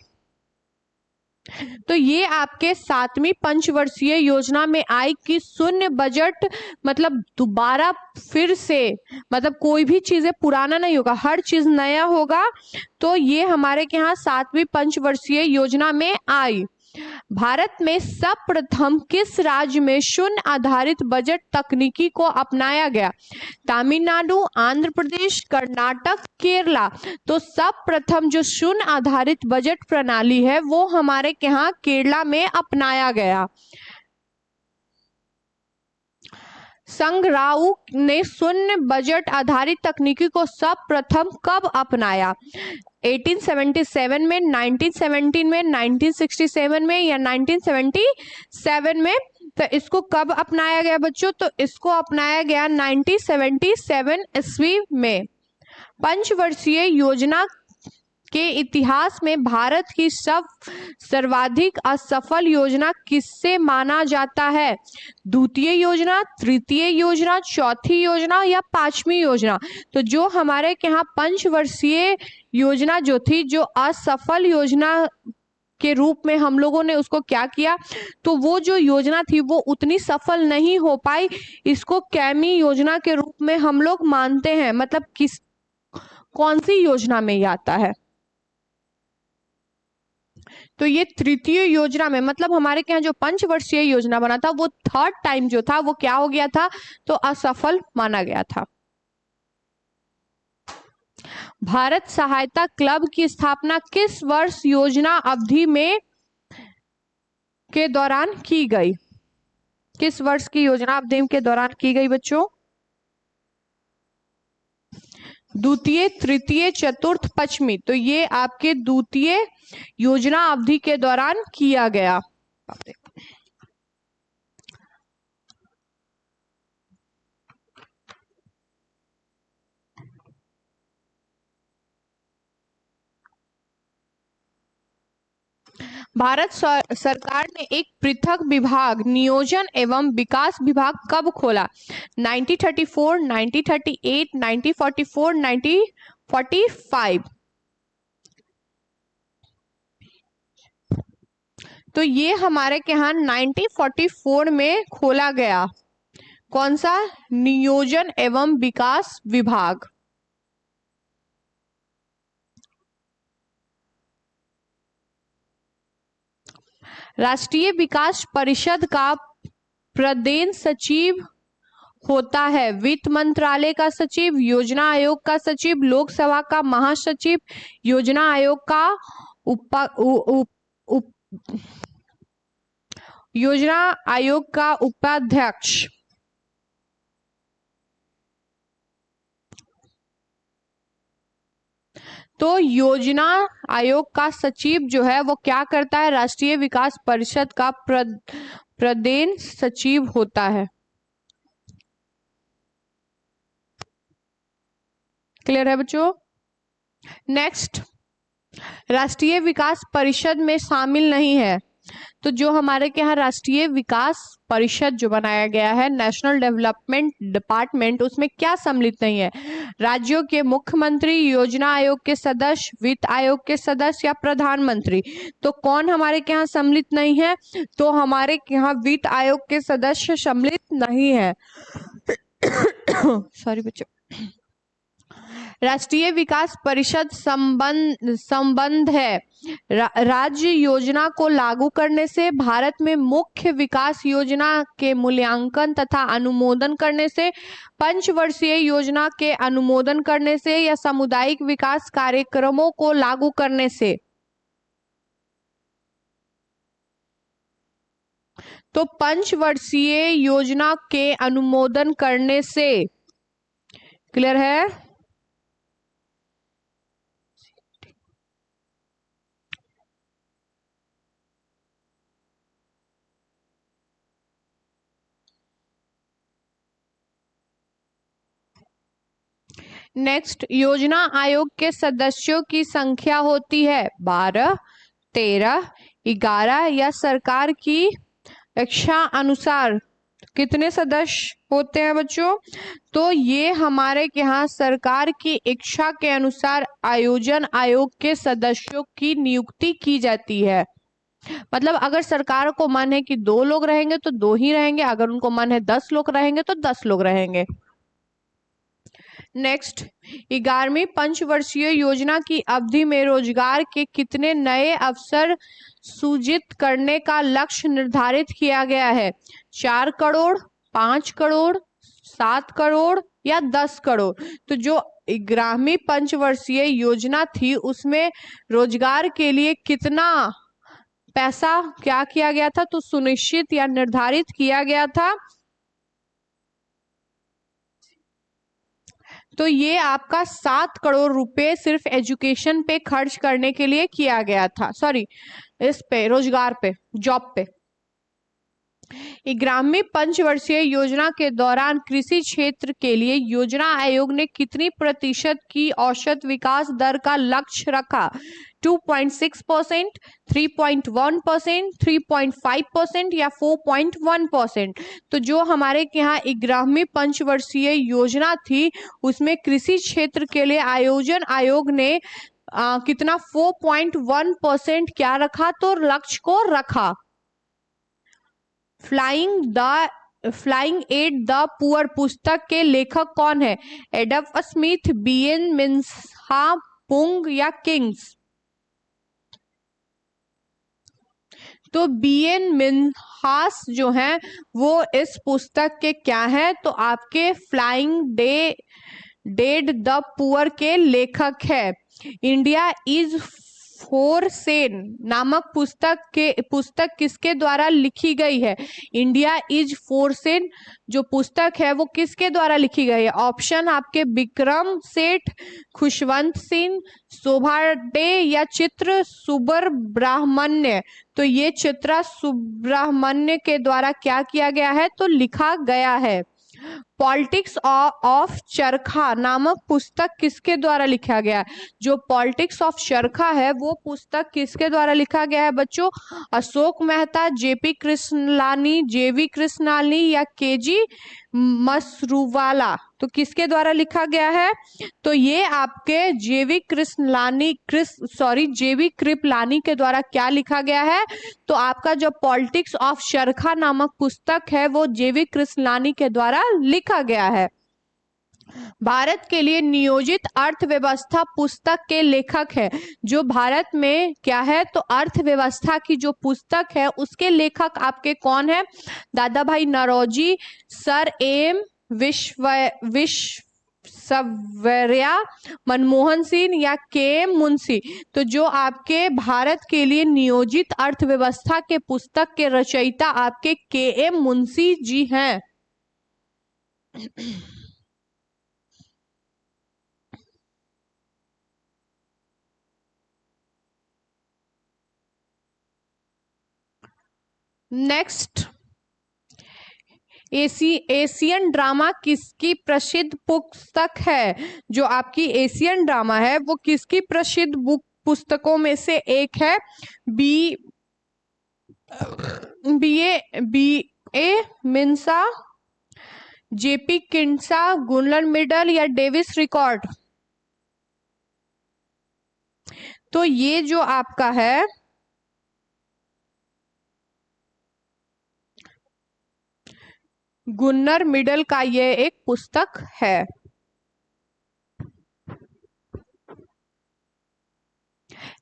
तो ये आपके सातवीं पंचवर्षीय योजना में आई कि शून्य बजट मतलब दोबारा फिर से, मतलब कोई भी चीजें पुराना नहीं होगा, हर चीज नया होगा। तो ये हमारे के यहाँ सातवीं पंचवर्षीय योजना में आई। भारत में सर्वप्रथम किस राज्य में शून्य आधारित बजट तकनीकी को अपनाया गया? तमिलनाडु, आंध्र प्रदेश, कर्नाटक, केरला। तो सर्वप्रथम जो शून्य आधारित बजट प्रणाली है वो हमारे यहाँ केरला में अपनाया गया। संघराउ ने शून्य बजट आधारित तकनीकी को सर्वप्रथम कब अपनाया? 1877 में, 1917 में, 1967 में या 1977 में? तो इसको कब अपनाया गया बच्चों? तो इसको अपनाया गया 1977 ईस्वी में। पंचवर्षीय योजना के इतिहास में भारत की सर्वाधिक असफल योजना किससे माना जाता है? द्वितीय योजना, तृतीय योजना, चौथी योजना या पांचवी योजना? तो जो हमारे यहाँ पंचवर्षीय योजना जो थी, जो असफल योजना के रूप में हम लोगों ने उसको क्या किया, तो वो जो योजना थी वो उतनी सफल नहीं हो पाई। इसको कैमी योजना के रूप में हम लोग मानते हैं। मतलब कौन सी योजना में ये आता है? तो ये तृतीय योजना में, मतलब हमारे यहाँ जो पंचवर्षीय योजना बना था वो थर्ड टाइम जो था वो क्या हो गया था, तो असफल माना गया था। भारत सहायता क्लब की स्थापना किस वर्ष योजना अवधि में के दौरान की गई? किस वर्ष की योजना अवधि के दौरान की गई बच्चों? द्वितीय, तृतीय, चतुर्थ, पश्चिमी। तो ये आपके द्वितीय योजना अवधि के दौरान किया गया। भारत सरकार ने एक पृथक विभाग नियोजन एवं विकास विभाग कब खोला? 1934, 1938, 1944, 1945। तो ये हमारे यहाँ 1944 में खोला गया। कौन सा? नियोजन एवं विकास विभाग। राष्ट्रीय विकास परिषद का प्रधान सचिव होता है वित्त मंत्रालय का सचिव, योजना आयोग का सचिव, लोकसभा का महासचिव, योजना आयोग का योजना आयोग का उपाध्यक्ष? तो योजना आयोग का सचिव जो है वो क्या करता है? राष्ट्रीय विकास परिषद का प्रधान सचिव होता है। क्लियर है बच्चों? नेक्स्ट, राष्ट्रीय विकास परिषद में शामिल नहीं है। तो जो हमारे के यहाँ राष्ट्रीय विकास परिषद जो बनाया गया है, नेशनल डेवलपमेंट डिपार्टमेंट, उसमें क्या सम्मिलित नहीं है? राज्यों के मुख्यमंत्री, योजना आयोग के सदस्य, वित्त आयोग के सदस्य या प्रधानमंत्री। तो कौन हमारे के यहाँ सम्मिलित नहीं है? तो हमारे के यहाँ वित्त आयोग के सदस्य सम्मिलित नहीं है। सॉरी बच्चों। राष्ट्रीय विकास परिषद संबंध है राज्य योजना को लागू करने से, भारत में मुख्य विकास योजना के मूल्यांकन तथा अनुमोदन करने से, पंचवर्षीय योजना के अनुमोदन करने से या सामुदायिक विकास कार्यक्रमों को लागू करने से। तो पंचवर्षीय योजना के अनुमोदन करने से। क्लियर है? नेक्स्ट, योजना आयोग के सदस्यों की संख्या होती है 12, 13, 11 या सरकार की इच्छा अनुसार कितने सदस्य होते हैं बच्चों? तो ये हमारे यहाँ सरकार की इच्छा के अनुसार आयोजन आयोग के सदस्यों की नियुक्ति की जाती है। मतलब अगर सरकार को मन है कि 2 लोग रहेंगे तो 2 ही रहेंगे, अगर उनको मन है 10 लोग रहेंगे तो 10 लोग रहेंगे। नेक्स्ट, 11वीं पंचवर्षीय योजना की अवधि में रोजगार के कितने नए अवसर सृजित करने का लक्ष्य निर्धारित किया गया है? 4 करोड़, 5 करोड़, 7 करोड़ या 10 करोड़। तो जो 11वीं पंचवर्षीय योजना थी उसमें रोजगार के लिए कितना पैसा क्या किया गया था? तो सुनिश्चित या निर्धारित किया गया था। तो ये आपका 7 करोड़ रुपए सिर्फ एजुकेशन पे खर्च करने के लिए किया गया था, सॉरी इस पे रोजगार पे, जॉब पे। 11वीं पंचवर्षीय योजना के दौरान कृषि क्षेत्र के लिए योजना आयोग ने कितनी प्रतिशत की औसत विकास दर का लक्ष्य रखा? 2.6%, 3.1%, 3.5% या 4.1%। तो जो हमारे यहाँ 11वीं पंचवर्षीय योजना थी उसमें कृषि क्षेत्र के लिए आयोजन आयोग ने कितना 4.1% क्या रखा? तो लक्ष्य को रखा। फ्लाइंग एट द पुअर पुस्तक के लेखक कौन है? एडम स्मिथ, बीएन मिन्हा, पुंग या किंग्स? तो बीएन मिन्हास जो हैं वो इस पुस्तक के क्या हैं? तो आपके फ्लाइंग डेड द पुअर के लेखक है। इंडिया इज फॉर सेल नामक पुस्तक किसके द्वारा लिखी गई है? इंडिया इज फॉर सेल जो पुस्तक है वो किसके द्वारा लिखी गई है? ऑप्शन आपके विक्रम सेठ, खुशवंत सिंह, शोभा डे या चित्र सुब्रह्मण्य। तो ये चित्रा सुब्रह्मण्य के द्वारा क्या किया गया है? तो लिखा गया है। पॉलिटिक्स ऑफ चरखा नामक पुस्तक किसके द्वारा लिखा गया है? जो पॉलिटिक्स ऑफ चरखा है वो पुस्तक किसके द्वारा लिखा गया है बच्चों? अशोक मेहता, जेपी कृष्णलानी, जेवी कृष्णलानी या केजी मसरूवाला। तो किसके द्वारा लिखा गया है? तो ये आपके जेवी कृपलानी के द्वारा क्या लिखा गया है? तो आपका जो पॉलिटिक्स ऑफ चरखा नामक पुस्तक है वो जेवी कृष्णलानी के द्वारा लिखा गया है। भारत के लिए नियोजित अर्थव्यवस्था पुस्तक के लेखक है। जो भारत में क्या है? तो अर्थव्यवस्था की जो पुस्तक है उसके लेखक आपके कौन है? दादा भाई नौरोजी, सर एम सवर्या, मनमोहन सिंह या के एम मुंशी? तो जो आपके भारत के लिए नियोजित अर्थव्यवस्था के पुस्तक के रचयिता आपके के एम मुंशी जी हैं। नेक्स्ट, एशियन ड्रामा किसकी प्रसिद्ध पुस्तक है? जो आपकी एशियन ड्रामा है वो किसकी प्रसिद्ध पुस्तकों में से एक है? बी ए मिंसा, जेपी किंडसा, गुनलर मिडल या डेविस रिकॉर्ड? तो ये जो आपका है गुन्नर मिडल का ये एक पुस्तक है।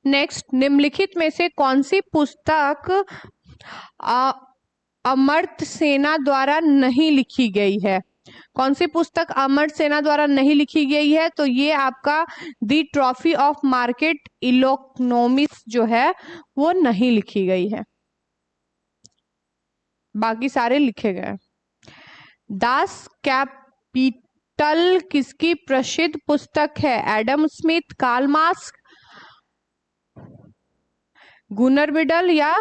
नेक्स्ट, निम्नलिखित में से कौन सी पुस्तक अमर्त्य सेना द्वारा नहीं लिखी गई है? कौन सी पुस्तक अमर्त्य सेना द्वारा नहीं लिखी गई है? तो ये आपका दी ट्रॉफी ऑफ मार्केट इकोनॉमिक्स जो है वो नहीं लिखी गई है, बाकी सारे लिखे गए। दास कैपिटल किसकी प्रसिद्ध पुस्तक है? Adam Smith, Karl Marx, Gunnar Myrdal या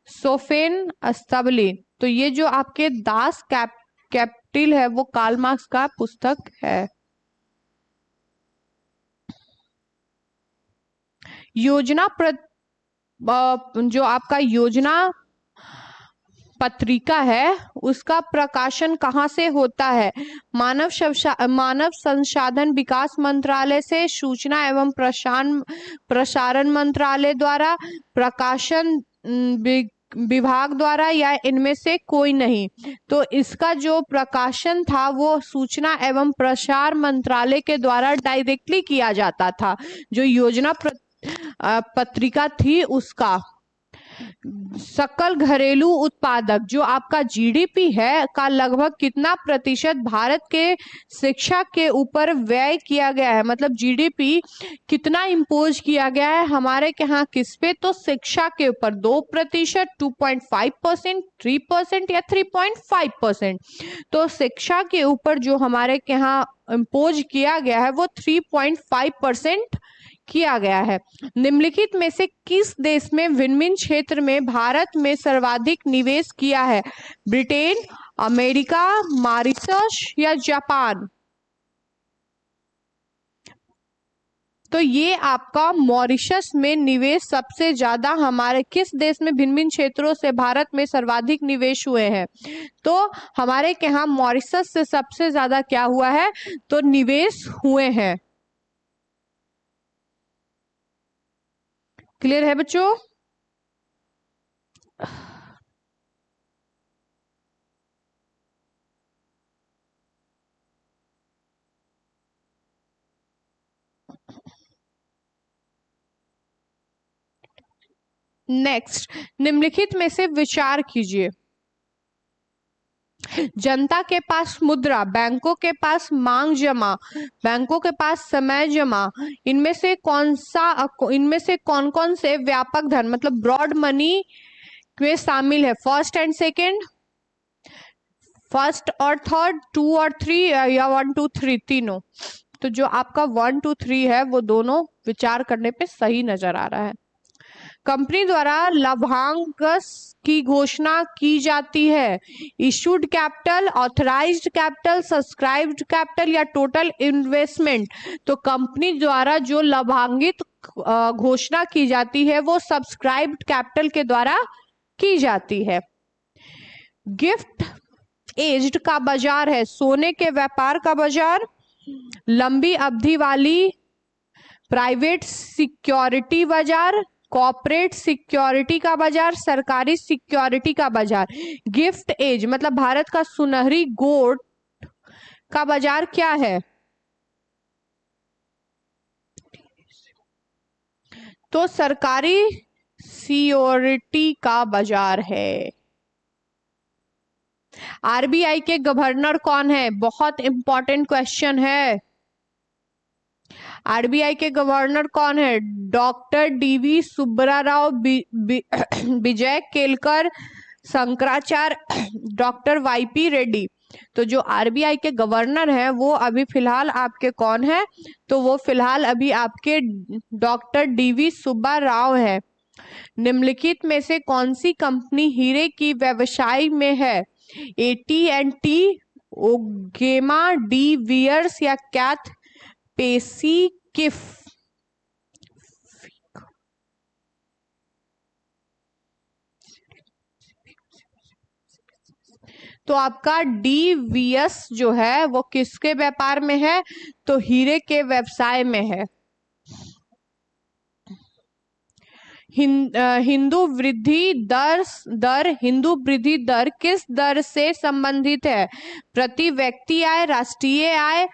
सोफेन अस्ताबली? तो ये जो आपके दास कैपिटल है वो कार्ल मार्क्स का पुस्तक है। योजना जो आपका योजना पत्रिका है उसका प्रकाशन कहाँ से होता है? मानव संसाधन विकास मंत्रालय से, सूचना एवं प्रसारण मंत्रालय द्वारा, प्रकाशन विभाग द्वारा या इनमें से कोई नहीं? तो इसका जो प्रकाशन था वो सूचना एवं प्रसार मंत्रालय के द्वारा डायरेक्टली किया जाता था। जो योजना पत्रिका थी उसका सकल घरेलू उत्पादक जो आपका जीडीपी है का लगभग कितना प्रतिशत भारत के शिक्षा के ऊपर व्यय किया गया है? मतलब जीडीपी कितना इम्पोज किया गया है हमारे यहाँ किस पे? तो शिक्षा के ऊपर 2%, 2.5%, 3% या 3.5%। तो शिक्षा के ऊपर जो हमारे यहाँ इम्पोज किया गया है वो 3.5% किया गया है। निम्नलिखित में से किस देश में विनिमय क्षेत्र में भारत में सर्वाधिक निवेश किया है? ब्रिटेन, अमेरिका, मॉरिशस या जापान? तो ये आपका मॉरिशस में निवेश सबसे ज्यादा हमारे किस देश में भिन्न क्षेत्रों से भारत में सर्वाधिक निवेश हुए हैं? तो हमारे यहाँ मॉरिशस से सबसे ज्यादा क्या हुआ है? तो निवेश हुए हैं। क्लियर है बच्चों? नेक्स्ट, निम्नलिखित में से विचार कीजिए। जनता के पास मुद्रा, बैंकों के पास मांग जमा, बैंकों के पास समय जमा, इनमें से कौन कौन से व्यापक धन मतलब ब्रॉड मनी में शामिल है? फर्स्ट एंड सेकेंड, फर्स्ट और थर्ड, 2 और 3 या 1 2 3 तीनों? तो जो आपका 1 2 3 है वो दोनों विचार करने पे सही नजर आ रहा है। कंपनी द्वारा लाभांश की घोषणा की जाती है। Issued capital, authorised capital, subscribed capital या टोटल इन्वेस्टमेंट? तो कंपनी द्वारा जो लाभांकित घोषणा की जाती है वो सब्सक्राइब्ड कैपिटल के द्वारा की जाती है। गिफ्ट एज्ड का बाजार है सोने के व्यापार का बाजार, लंबी अवधि वाली प्राइवेट सिक्योरिटी बाजार, कॉर्पोरेट सिक्योरिटी का बाजार, सरकारी सिक्योरिटी का बाजार। गिफ्ट एज मतलब भारत का सुनहरी गोल्ड का बाजार क्या है? तो सरकारी सिक्योरिटी का बाजार है। आरबीआई के गवर्नर कौन है? बहुत इंपॉर्टेंट क्वेश्चन है। आरबीआई के गवर्नर कौन है? डॉक्टर डीवी सुब्बा राव, विजय केलकर, शंकराचार्य, डॉक्टर वाईपी रेड्डी। तो जो आरबीआई के गवर्नर हैं वो अभी फिलहाल आपके कौन है? तो वो फिलहाल अभी आपके डॉक्टर डीवी सुब्बा राव है। निम्नलिखित में से कौन सी कंपनी हीरे की व्यवसाय में है? एटी&टी, ओगेमा, डी वियर्स या कैथ पेसिफिक? तो आपका डीवीएस जो है वो किसके व्यापार में है? तो हीरे के व्यवसाय में है। हिंदू वृद्धि दर किस दर से संबंधित है? प्रति व्यक्ति आय, राष्ट्रीय आय,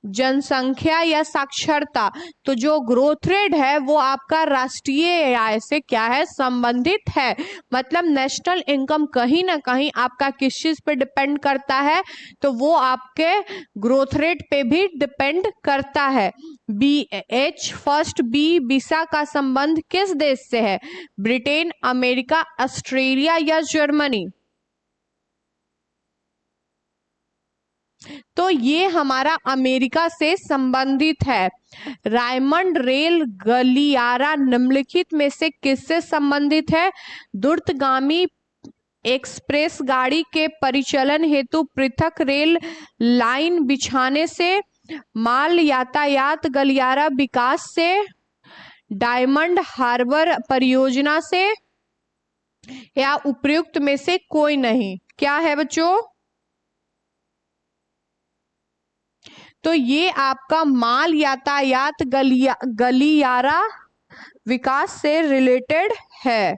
जनसंख्या या साक्षरता? तो जो ग्रोथ रेट है वो आपका राष्ट्रीय आय से क्या है? संबंधित है। मतलब नेशनल इनकम कहीं ना कहीं आपका किस चीज पे डिपेंड करता है? तो वो आपके ग्रोथ रेट पे भी डिपेंड करता है। फर्स्ट बी, बीसा का संबंध किस देश से है? ब्रिटेन, अमेरिका, ऑस्ट्रेलिया या जर्मनी? तो ये हमारा अमेरिका से संबंधित है। रायमंड रेल गलियारा निम्नलिखित में से किससे संबंधित है? द्रुतगामी एक्सप्रेस गाड़ी के परिचालन हेतु पृथक रेल लाइन बिछाने से, माल यातायात गलियारा विकास से, डायमंड हार्बर परियोजना से, या उपयुक्त में से कोई नहीं? क्या है बच्चों? तो ये आपका माल यातायात गलियारा विकास से रिलेटेड है।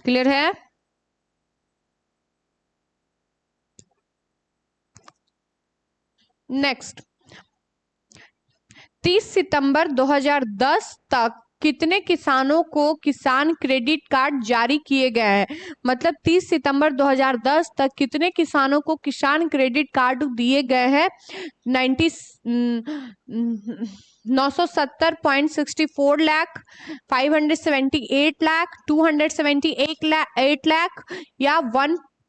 क्लियर है? नेक्स्ट, 30 सितंबर 2010 तक कितने किसानों को किसान क्रेडिट कार्ड जारी किए गए हैं? मतलब 30 सितंबर 2010 तक कितने किसानों को किसान क्रेडिट कार्ड दिए गए हैं? 970.64 लाख, 578 लाख, 278 लाख या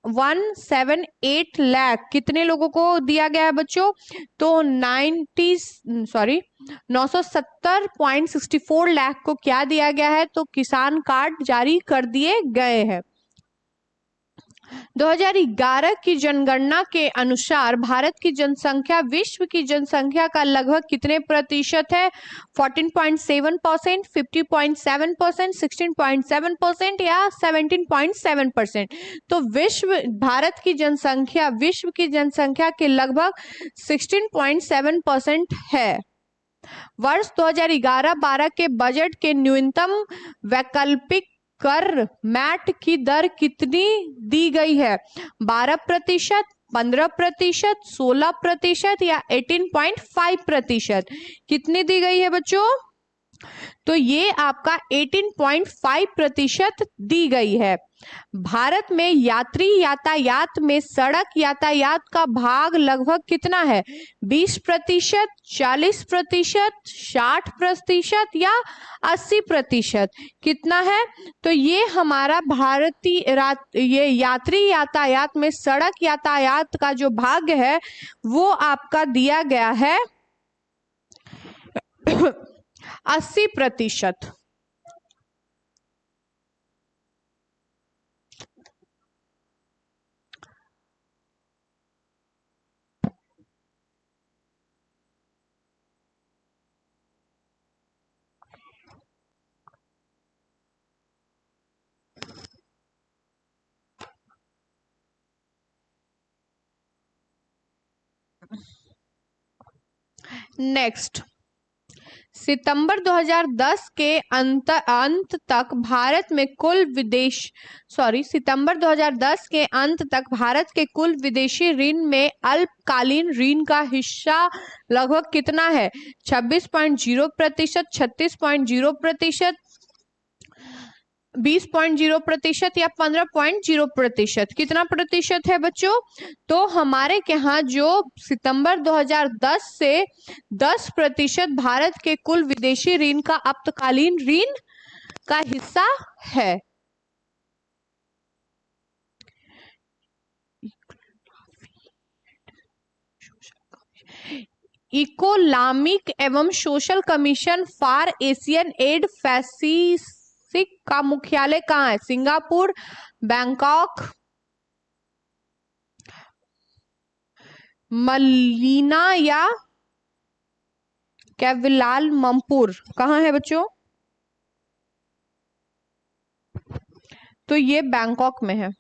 178 लाख? कितने लोगों को दिया गया है बच्चों? तो 970.64 लाख को क्या दिया गया है? तो किसान कार्ड जारी कर दिए गए हैं। 2011 की जनगणना के अनुसार भारत की जनसंख्या विश्व की जनसंख्या का लगभग कितने प्रतिशत है? 14.7%, 50.7%, 16.7% या 17.7%? तो भारत की जनसंख्या विश्व की जनसंख्या के लगभग 16.7% है। वर्ष 2011-12 के बजट के न्यूनतम वैकल्पिक कर मैट की दर कितनी दी गई है? 12%, 15%, 16% या 18.5%? कितनी दी गई है बच्चों? तो ये आपका 18.5% दी गई है। भारत में यात्री यातायात में सड़क यातायात का भाग लगभग कितना है? 20%, 40%, 60% या 80%? कितना है? तो ये हमारा ये यात्री यातायात में सड़क यातायात का जो भाग है वो आपका दिया गया है 80%। नेक्स्ट, सितंबर 2010 के अंत तक भारत में सितंबर 2010 के अंत तक भारत के कुल विदेशी ऋण में अल्पकालीन ऋण का हिस्सा लगभग कितना है? 26.0%, 36.0%, 20.0% या 15.0%? कितना प्रतिशत है बच्चों? तो हमारे यहाँ जो सितंबर 2010 से 10% भारत के कुल विदेशी ऋण का आपातकालीन ऋण का हिस्सा है। इकोनॉमिक एवं social commission for Asian and Pacific का मुख्यालय कहाँ है? सिंगापुर, बैंकॉक, मलीना या क्वालालंपुर? कहाँ है बच्चों? तो ये बैंकॉक में है।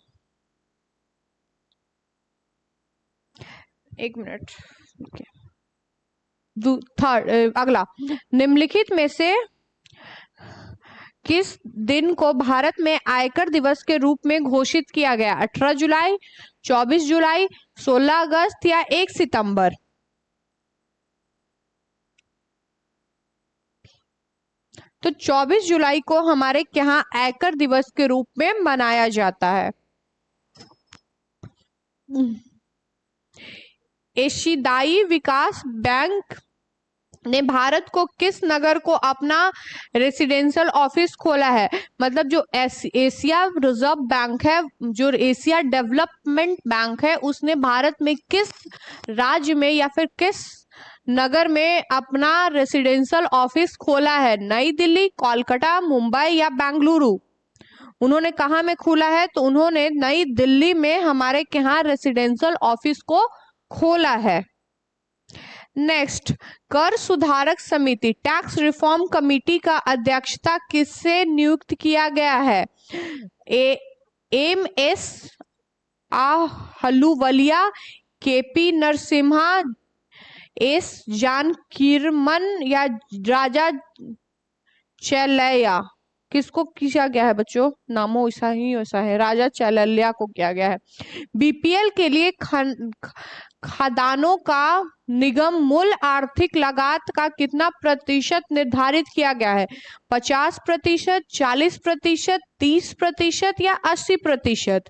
एक मिनट। थर्ड अगला, निम्नलिखित में से किस दिन को भारत में आयकर दिवस के रूप में घोषित किया गया? 18 जुलाई, 24 जुलाई, 16 अगस्त या 1 सितंबर? तो 24 जुलाई को हमारे यहाँ आयकर दिवस के रूप में मनाया जाता है। एशियाई विकास बैंक ने भारत को किस नगर को अपना रेसिडेंशियल ऑफिस खोला है? मतलब जो एशिया रिजर्व बैंक है, जो एशिया डेवलपमेंट बैंक है, उसने भारत में किस राज्य में या फिर किस नगर में अपना रेसिडेंशियल ऑफिस खोला है? नई दिल्ली, कोलकाता, मुंबई या बेंगलुरु? उन्होंने कहाँ में खोला है? तो उन्होंने नई दिल्ली में हमारे यहाँ रेसिडेंशियल ऑफिस को खोला है। नेक्स्ट, कर सुधारक समिति टैक्स रिफॉर्म कमेटी का अध्यक्षता किससे नियुक्त किया गया है? M S. Ahluwalia, K P. Narasimha, S. Janakiraman या राजा चैलैया? किसको किया गया है बच्चों? नामो वैसा है, राजा चैलैया को किया गया है। बीपीएल के लिए खदानों का निगम मूल आर्थिक लागत का कितना प्रतिशत निर्धारित किया गया है? 50%, 40%, 30% या 80%?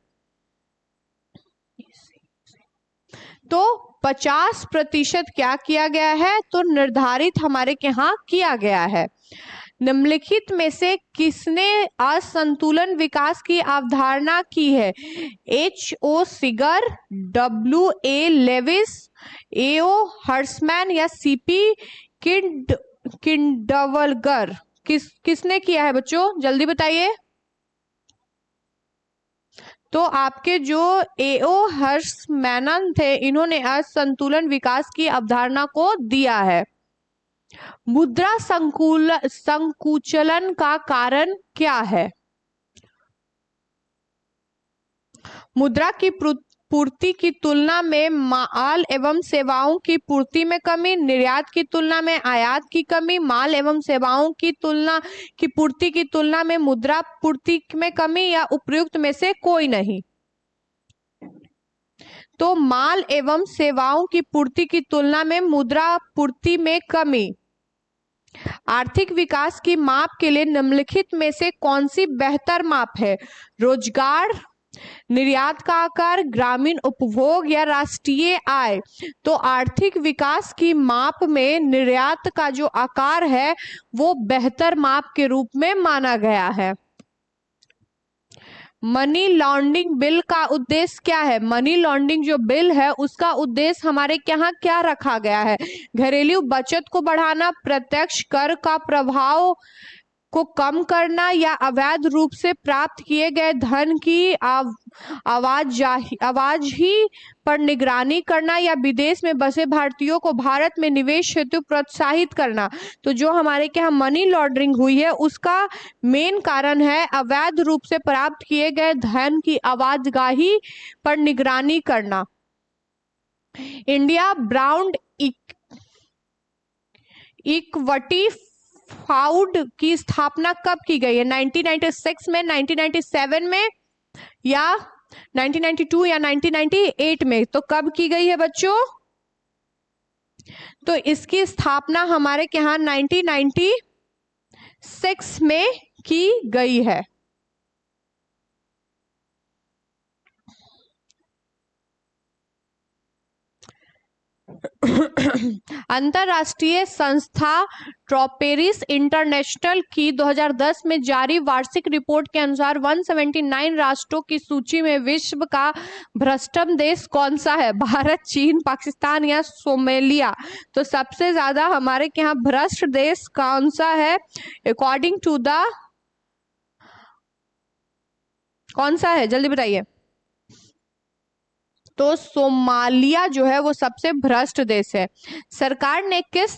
तो 50% क्या किया गया है? तो निर्धारित हमारे यहाँ किया गया है। निम्नलिखित में से किसने असंतुलन विकास की अवधारणा की है? H.O. सिगर, W.A. Levi's, A.O. हर्समैन या C.P. किंडवलगर? किसने किया है बच्चों? जल्दी बताइए। तो आपके जो A.O. हर्समैन थे, इन्होंने असंतुलन विकास की अवधारणा को दिया है। मुद्रा संकुचन का कारण क्या है? मुद्रा की पूर्ति की तुलना में माल एवं सेवाओं की पूर्ति में कमी, निर्यात की तुलना में आयात की कमी, माल एवं सेवाओं की पूर्ति की तुलना में मुद्रा पूर्ति में कमी या उपयुक्त में से कोई नहीं? तो माल एवं सेवाओं की पूर्ति की तुलना में मुद्रा पूर्ति में कमी। आर्थिक विकास की माप के लिए निम्नलिखित में से कौन सी बेहतर माप है? रोजगार, निर्यात का आकार, ग्रामीण उपभोग या राष्ट्रीय आय? तो आर्थिक विकास की माप में निर्यात का जो आकार है वो बेहतर माप के रूप में माना गया है। मनी लॉन्ड्रिंग बिल का उद्देश्य क्या है? मनी लॉन्ड्रिंग जो बिल है उसका उद्देश्य हमारे यहाँ क्या रखा गया है? घरेलू बचत को बढ़ाना, प्रत्यक्ष कर का प्रभाव को कम करना या अवैध रूप से प्राप्त किए गए धन की आवाजाही पर निगरानी करना या विदेश में बसे भारतीयों को भारत में निवेश हेतु प्रोत्साहित करना। तो जो हमारे यहाँ मनी लॉन्ड्रिंग हुई है उसका मेन कारण है अवैध रूप से प्राप्त किए गए धन की आवाजाही पर निगरानी करना। इंडिया ब्राउन इक्विटी फंड की स्थापना कब की गई है? 1996 में, 1997 में या 1992 या 1998 में? तो कब की गई है बच्चों? तो इसकी स्थापना हमारे यहाँ 1996 में की गई है। अंतरराष्ट्रीय संस्था ट्रोपेरिस इंटरनेशनल की 2010 में जारी वार्षिक रिपोर्ट के अनुसार 179 राष्ट्रों की सूची में विश्व का भ्रष्टतम देश कौन सा है? भारत, चीन, पाकिस्तान या सोमालिया? तो सबसे ज्यादा हमारे यहाँ भ्रष्ट देश कौन सा है अकॉर्डिंग टू द, कौन सा है जल्दी बताइए। तो सोमालिया जो है वो सबसे भ्रष्ट देश है। सरकार ने किस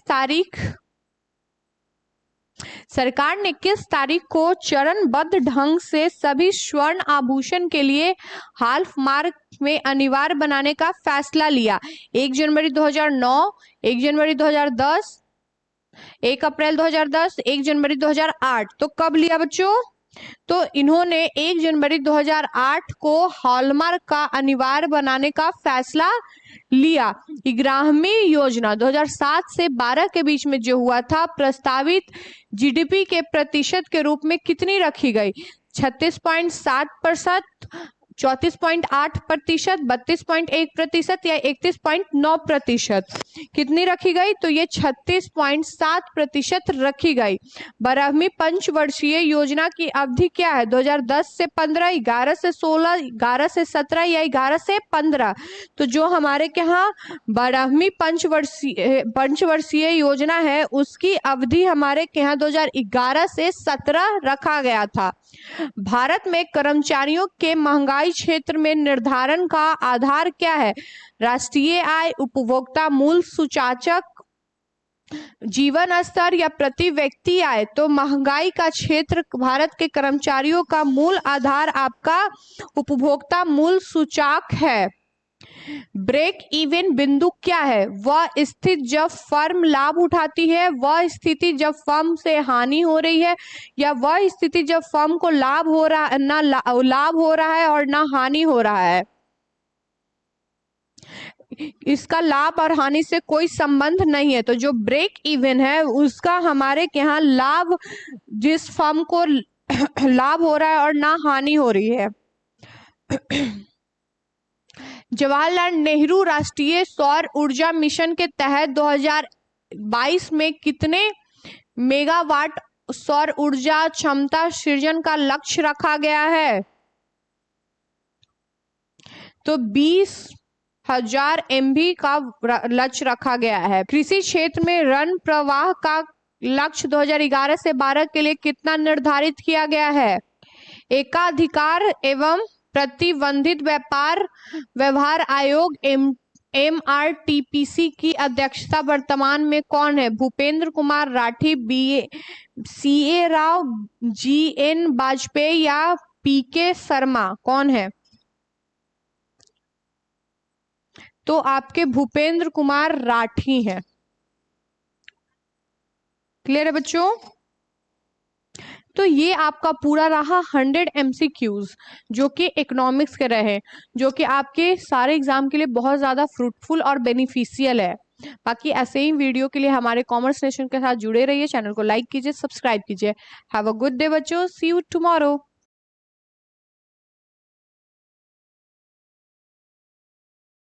तारीख को चरणबद्ध ढंग से सभी स्वर्ण आभूषण के लिए हाल्फ मार्क में अनिवार्य बनाने का फैसला लिया? 1 जनवरी 2009, 1 जनवरी 2010, 1 अप्रैल 2010, 1 जनवरी 2008? तो कब लिया बच्चों? तो इन्होंने 1 जनवरी 2008 को हॉलमार्क का अनिवार्य बनाने का फैसला लिया। 11वीं योजना 2007 से 12 के बीच में जो हुआ था, प्रस्तावित जीडीपी के प्रतिशत के रूप में कितनी रखी गई? 36.7%, 34.8%, 32.1% या 31.9%? कितनी रखी गई? तो ये 36.7% रखी गई। 12वीं पंचवर्षीय योजना की अवधि क्या है? 2010 से 15, 11 से 16, 11 से 17 या 11 से 15? तो जो हमारे यहाँ 12वीं पंचवर्षीय योजना है उसकी अवधि हमारे यहाँ 2011 से 17 रखा गया था। भारत में कर्मचारियों के महंगाई क्षेत्र में निर्धारण का आधार क्या है? राष्ट्रीय आय, उपभोक्ता मूल्य सूचकांक, जीवन स्तर या प्रति व्यक्ति आय? तो महंगाई का क्षेत्र भारत के कर्मचारियों का मूल आधार आपका उपभोक्ता मूल्य सूचकांक है। ब्रेक इवन बिंदु क्या है? वह स्थिति जब फर्म लाभ उठाती है, वह स्थिति जब फर्म से हानि हो रही है, या वह स्थिति जब फर्म को लाभ हो रहा है और ना हानि हो रहा है? इसका लाभ और हानि से कोई संबंध नहीं है। तो जो ब्रेक इवन है उसका हमारे यहाँ लाभ, जिस फर्म को लाभ हो रहा है और ना हानि हो रही है। जवाहरलाल नेहरू राष्ट्रीय सौर ऊर्जा मिशन के तहत 2022 में कितने मेगावाट सौर ऊर्जा क्षमता सृजन का लक्ष्य रखा गया है? तो 20,000 MV का लक्ष्य रखा गया है। कृषि क्षेत्र में ऋण प्रवाह का लक्ष्य 2011 से 12 के लिए कितना निर्धारित किया गया है? एकाधिकार एवं प्रतिबंधित व्यवहार आयोग MRTPC की अध्यक्षता वर्तमान में कौन है? भूपेंद्र कुमार राठी, CA राव, GN वाजपेयी या PK शर्मा? कौन है? तो आपके भूपेंद्र कुमार राठी हैं। क्लियर है बच्चों? तो ये आपका पूरा रहा 100 MCQs जो कि इकोनॉमिक्स के रहे, जो कि आपके सारे एग्जाम के लिए बहुत ज्यादा फ्रूटफुल और बेनिफिशियल है। बाकी ऐसे ही वीडियो के लिए हमारे कॉमर्स नेशन के साथ जुड़े रहिए। चैनल को लाइक कीजिए, सब्सक्राइब कीजिए। हैव अ गुड डे बच्चों, सी यू टुमारो।